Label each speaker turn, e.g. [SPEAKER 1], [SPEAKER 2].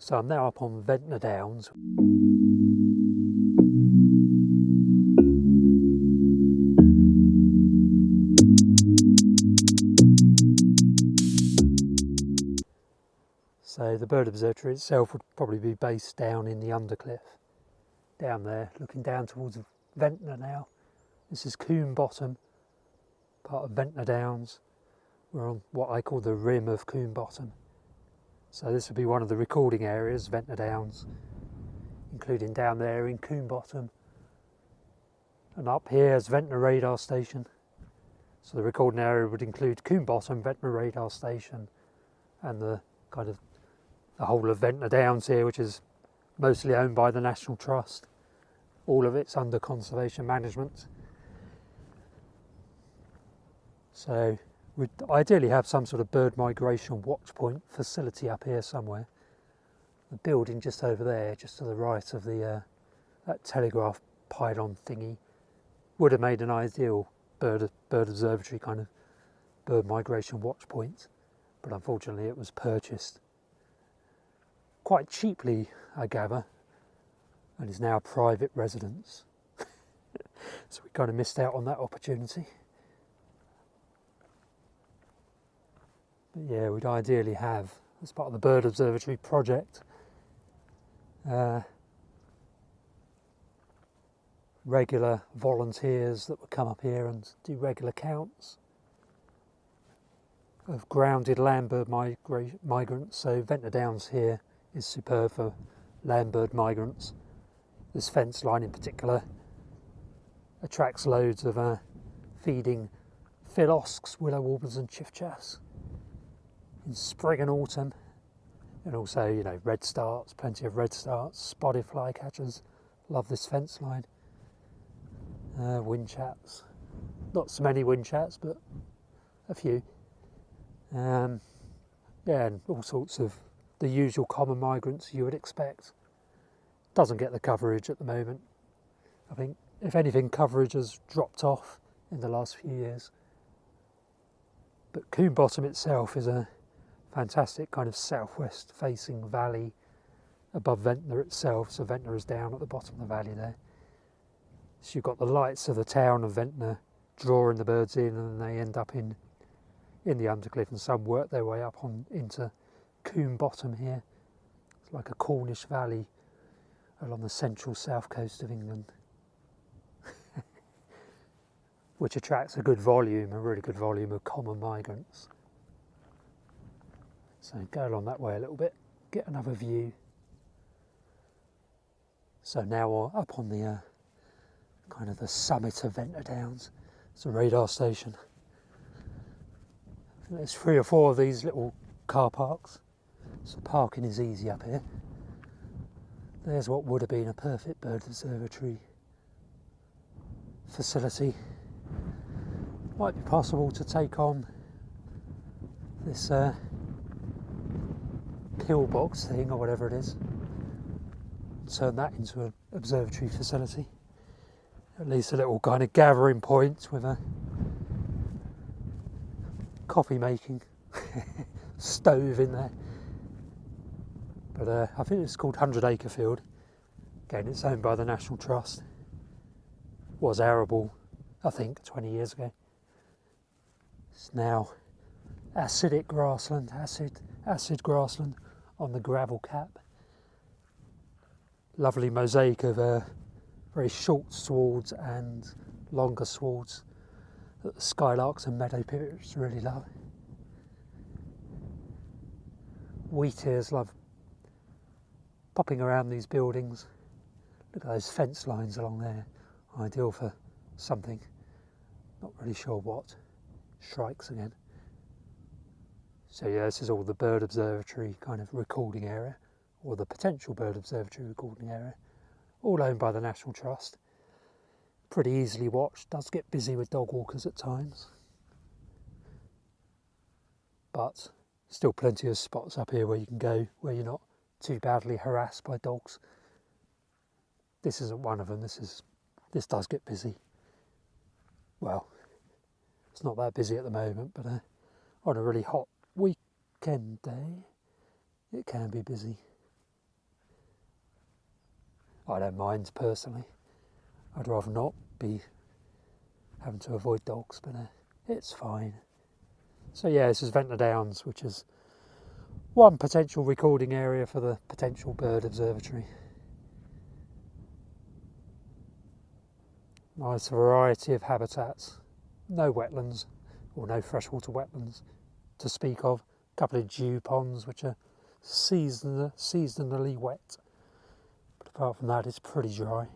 [SPEAKER 1] So I'm now up on Ventnor Downs. So the bird observatory itself would probably be based down in the undercliff, down there, looking down towards Ventnor now. This is Coombe Bottom, part of Ventnor Downs. We're on what I call the rim of Coombe Bottom. So this would be one of the recording areas, Ventnor Downs, including down there in Coombe Bottom. And up here is Ventnor Radar Station. So the recording area would include Coombe Bottom, Ventnor Radar Station, and the kind of the whole of Ventnor Downs here, which is mostly owned by the National Trust. All of it's under conservation management. So we'd ideally have some sort of bird migration watch point facility up here somewhere. The building just over there, just to the right of the that telegraph pylon thingy, would have made an ideal bird observatory kind of bird migration watch point, but unfortunately it was purchased quite cheaply, I gather, and is now a private residence. So we kind of missed out on that opportunity. But yeah, we'd ideally have, as part of the bird observatory project, regular volunteers that would come up here and do regular counts of grounded landbird migrants. So Ventnor Downs here is superb for landbird migrants. This fence line in particular attracts loads of feeding philosks, willow warblers and chiffchaffs in spring and autumn, and also, you know, redstarts, plenty of redstarts, spotted flycatchers. Love this fence line. Windchats, not so many windchats, but a few. Yeah, and all sorts of the usual common migrants you would expect. Doesn't get the coverage at the moment. I think, if anything, coverage has dropped off in the last few years. But Coombe Bottom itself is a fantastic kind of southwest facing valley above Ventnor itself. So Ventnor is down at the bottom of the valley there. So you've got the lights of the town of Ventnor drawing the birds in, and they end up in the undercliff, and some work their way up on into Coombe Bottom here. It's like a Cornish valley along the central south coast of England, which attracts a really good volume of common migrants. So go along that way a little bit, get another view. So now we're up on the kind of the summit of Ventnor Downs. It's a radar station. I think there's 3 or 4 of these little car parks, so parking is easy up here. There's what would have been a perfect bird observatory facility. Might be possible to take on this pillbox thing, or whatever it is, and turn that into an observatory facility. At least a little kind of gathering point with a coffee making stove in there. But I think it's called 100 Acre Field. Again, it's owned by the National Trust. Was arable, I think, 20 years ago. It's now acidic grassland, acid grassland on the gravel cap. Lovely mosaic of very short swards and longer swards that the skylarks and meadow pipits really love. Wheatears love popping around these buildings. Look at those fence lines along there, ideal for something, not really sure what. Shrikes again. So yeah, this is all the bird observatory kind of recording area, or the potential bird observatory recording area, all owned by the National Trust. Pretty easily watched, does get busy with dog walkers at times, but still plenty of spots up here where you can go where you're not too badly harassed by dogs. This isn't one of them. This does get busy. Well, it's not that busy at the moment, but on a really hot weekend day it can be busy. I don't mind personally. I'd rather not be having to avoid dogs, but it's fine. So yeah, this is Ventnor Downs, which is one potential recording area for the potential bird observatory. Nice variety of habitats. No wetlands, or no freshwater wetlands to speak of. A couple of dew ponds which are seasonally wet. But apart from that, it's pretty dry.